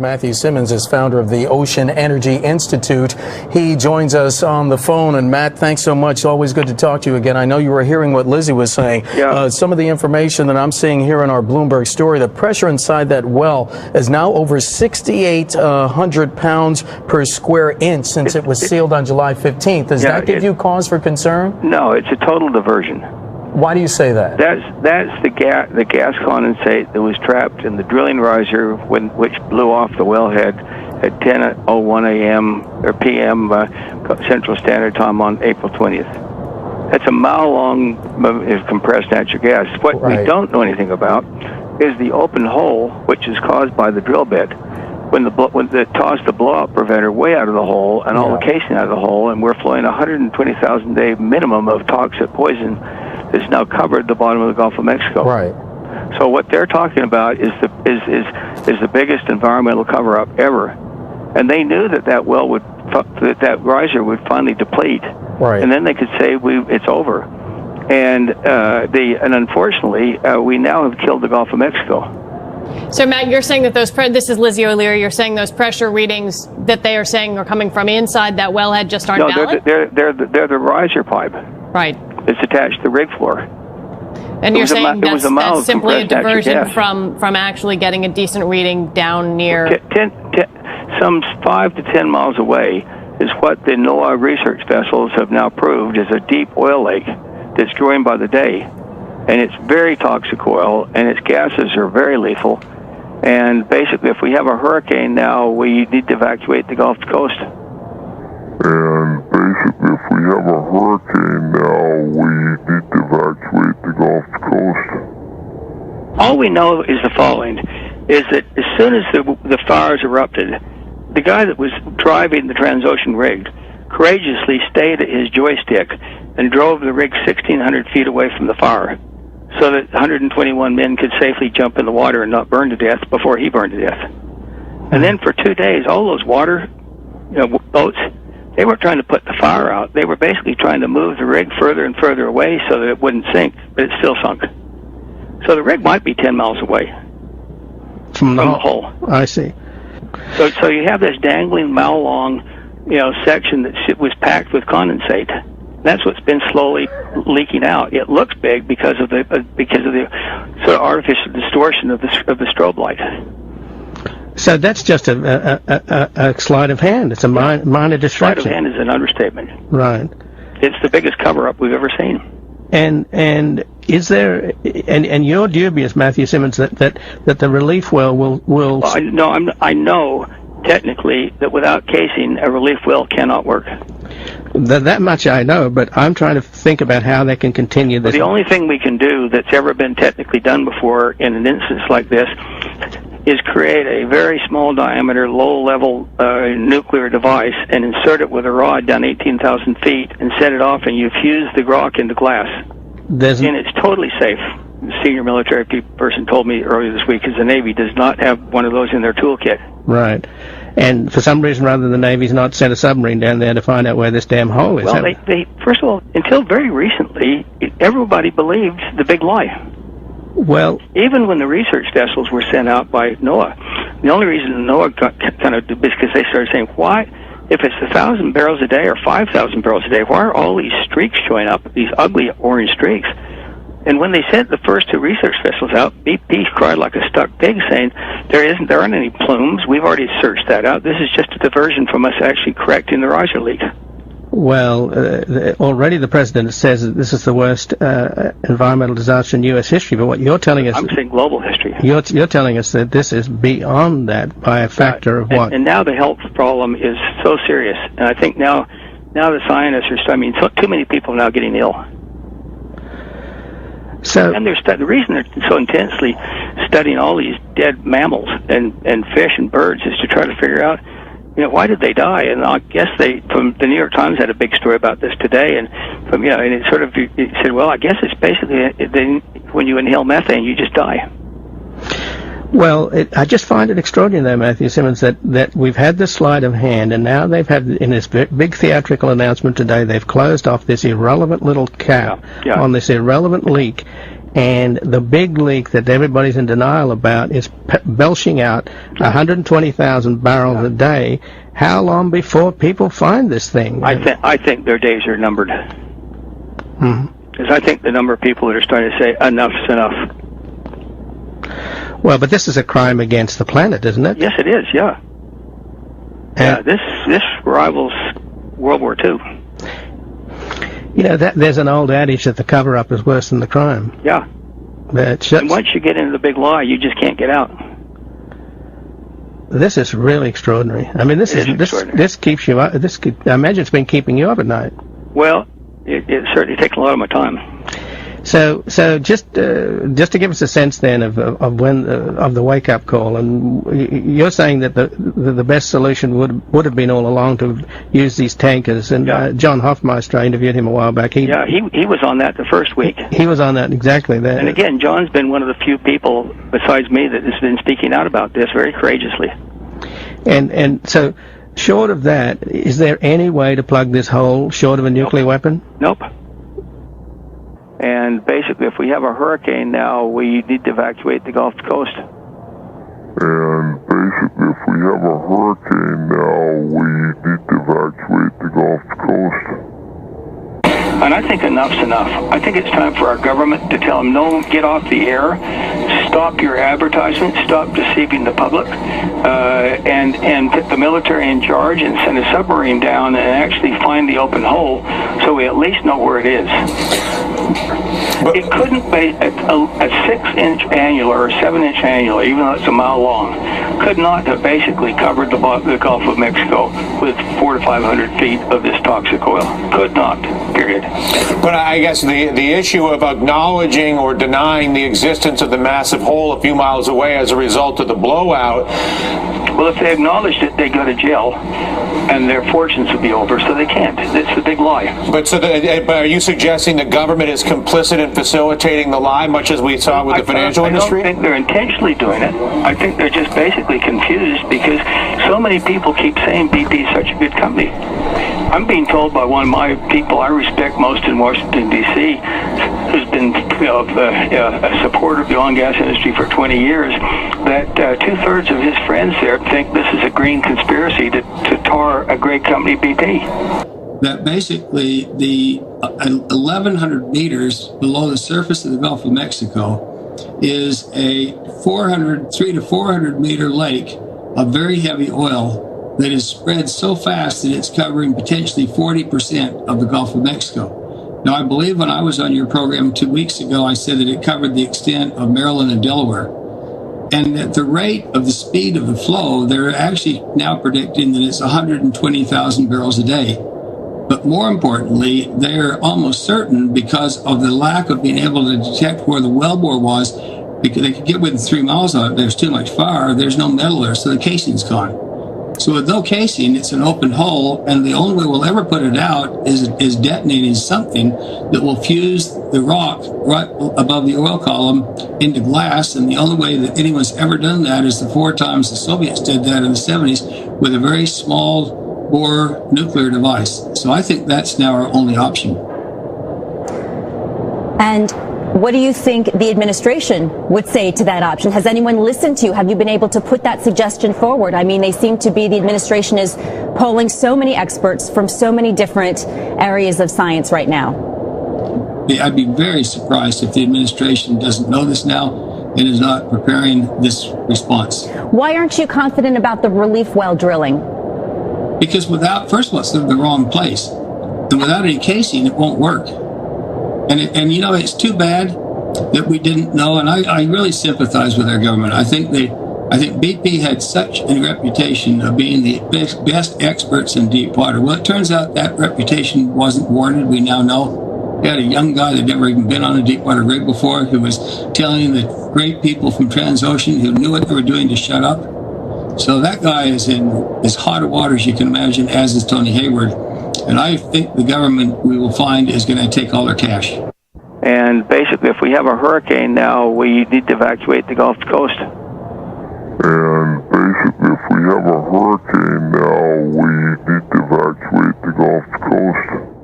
Matthew Simmons is founder of the Ocean Energy Institute. He joins us on the phone. And Matt, thanks so much. Always good to talk to you again. I know you were hearing what Lizzie was saying. Yeah. Some of the information that I'm seeing here in our Bloomberg story, the pressure inside that well is now over 6,800 pounds per square inch since it was sealed on July 15th. Does that give you cause for concern? No, it's a total diversion. Why do you say that? That's the gas condensate that was trapped in the drilling riser which blew off the wellhead at 10:01 a.m. or p.m. Central Standard Time on April 20th. That's a mile-long compressed natural gas. What we don't know anything about is the open hole, which is caused by the drill bit. When they tossed the blowout preventer way out of the hole and all the casing out of the hole, and we're flowing 120,000 a day minimum of toxic poison that's now covered the bottom of the Gulf of Mexico. Right. So what they're talking about is the biggest environmental cover-up ever, and they knew that well would that riser would finally deplete, and then they could say it's over, and unfortunately we now have killed the Gulf of Mexico. So, Matt, you're saying that this is Lizzie O'Leary. You're saying those pressure readings that they are saying are coming from inside that wellhead just aren't valid? They're the riser pipe. Right. It's attached to the rig floor. And you're saying that's simply a diversion from actually getting a decent reading down near... Some 5 to 10 miles away is what the NOAA research vessels have now proved is a deep oil lake that's growing by the day. And it's very toxic oil, and its gases are very lethal. And basically, if we have a hurricane now, we need to evacuate the Gulf Coast. And basically, if we have a hurricane now, we need to evacuate the Gulf Coast. All we know is the following, is that as soon as the fires erupted, the guy that was driving the Transocean rig courageously stayed at his joystick and drove the rig 1,600 feet away from the fire, so that 121 men could safely jump in the water and not burn to death before he burned to death. And then for 2 days, all those water boats, they weren't trying to put the fire out. They were basically trying to move the rig further and further away so that it wouldn't sink, but it still sunk. So the rig might be 10 miles away from the hole. I see. So you have this dangling mile-long, section that was packed with condensate. That's what's been slowly leaking out. It looks big because of the sort of artificial distortion of the strobe light. So that's just a sleight of hand. It's a minor distraction. Sleight of hand is an understatement. Right. It's the biggest cover-up we've ever seen. And is there and you're dubious, Matthew Simmons, that the relief well will? Well, I know technically that without casing, a relief well cannot work. That much I know, but I'm trying to think about how they can continue this. The only thing we can do that's ever been technically done before in an instance like this is create a very small diameter, low-level nuclear device and insert it with a rod down 18,000 feet and set it off, and you fuse the rock into glass. And it's totally safe. The senior military person told me earlier this week, because the Navy does not have one of those in their toolkit. Right. And for some reason, rather, the Navy's not sent a submarine down there to find out where this damn hole is. Well, they first of all, until very recently, everybody believed the big lie. Well, even when the research vessels were sent out by NOAA, the only reason NOAA got kind of because they started saying, why, if it's 1,000 barrels a day or 5,000 barrels a day, why are all these streaks showing up, these ugly orange streaks? And when they sent the first 2 research vessels out, BP cried like a stuck pig, saying, there aren't any plumes. We've already searched that out. This is just a diversion from us actually correcting the riser leak. Well, already the president says that this is the worst environmental disaster in U.S. history. But what you're telling us, I'm saying global history. You're telling us that this is beyond that by a factor of what? And now the health problem is so serious, and I think now the scientists are. Too many people are now getting ill. So, and the reason they're so intensely studying all these dead mammals and fish and birds is to try to figure out, why did they die? And I guess from the New York Times had a big story about this today, and and it sort of it said, well, I guess it's basically when you inhale methane, you just die. Well, I just find it extraordinary, though, Matthew Simmons, that we've had this sleight of hand, and now they've had, in this big theatrical announcement today, they've closed off this irrelevant little cap on this irrelevant leak. And the big leak that everybody's in denial about is belching out 120,000 barrels a day. How long before people find this thing? I think their days are numbered. Because I think the number of people that are starting to say enough's enough. Well, but this is a crime against the planet, isn't it? Yes, it is. Yeah. Yeah. This rivals World War II. You know, there's an old adage that the cover-up is worse than the crime. Yeah. And once you get into the big lie, you just can't get out. This is really extraordinary. I mean, this keeps you up. I imagine it's been keeping you up at night. Well, it certainly takes a lot of my time. So just to give us a sense then of the wake up call, and you're saying that the best solution would have been all along to use these tankers. And John Hofmeister, I interviewed him a while back. He was on that the first week. He was on that exactly. There. And again, John's been one of the few people besides me that has been speaking out about this very courageously. And so, short of that, is there any way to plug this hole short of a nuclear weapon? Nope. And basically, if we have a hurricane now, we need to evacuate the Gulf Coast. And basically, if we have a hurricane now, we need to evacuate the Gulf Coast. And I think enough's enough. I think it's time for our government to tell them, no, get off the air, stop your advertisement, stop deceiving the public, and put the military in charge and send a submarine down and actually find the open hole so we at least know where it is. It couldn't be a 6-inch annular or 7-inch annular, even though it's a mile long, could not have basically covered the Gulf of Mexico with 400 to 500 feet of this toxic oil. Could not, period. But I guess the issue of acknowledging or denying the existence of the massive hole a few miles away as a result of the blowout. Well, if they acknowledged it, they'd go to jail, and their fortunes would be over, so they can't. It's the big lie. But are you suggesting the government is complicit in facilitating the lie, much as we saw with the financial industry? I don't think they're intentionally doing it. I think they're just basically confused because so many people keep saying BP is such a good company. I'm being told by one of my people I respect most in Washington, D.C., who's been a supporter of the oil and gas industry for 20 years, that 2/3 of his friends there think this is a green conspiracy to tar a great company, BP. That basically the 1,100 meters below the surface of the Gulf of Mexico is a 3 to 400 meter lake of very heavy oil that is spread so fast that it's covering potentially 40% of the Gulf of Mexico. Now, I believe when I was on your program 2 weeks ago, I said that it covered the extent of Maryland and Delaware. And at the rate of the speed of the flow, they're actually now predicting that it's 120,000 barrels a day. But more importantly, they're almost certain because of the lack of being able to detect where the wellbore was, because they could get within 3 miles of it. There's too much fire. There's no metal there, so the casing's gone. So with no casing, it's an open hole, and the only way we'll ever put it out is detonating something that will fuse the rock right above the oil column into glass, and the only way that anyone's ever done that is the 4 times the Soviets did that in the 70s with a very small bore nuclear device. So I think that's now our only option. And what do you think the administration would say to that option? Has anyone listened to you? Have you been able to put that suggestion forward? I mean, the administration is polling so many experts from so many different areas of science right now. I'd be very surprised if the administration doesn't know this now and is not preparing this response. Why aren't you confident about the relief well drilling? Because first of all, it's in the wrong place. And without any casing, it won't work. And you know, it's too bad that we didn't know, and I really sympathize with our government. I think BP had such a reputation of being the best experts in Deepwater. Well, it turns out that reputation wasn't warranted. We now know. We had a young guy that never even been on a Deepwater rig before who was telling the great people from Transocean who knew what they were doing to shut up. So that guy is in as hot a water as you can imagine, as is Tony Hayward. And I think the government, we will find, is going to take all their cash. And basically, if we have a hurricane now, we need to evacuate the Gulf Coast. And basically, if we have a hurricane now, we need to evacuate the Gulf Coast.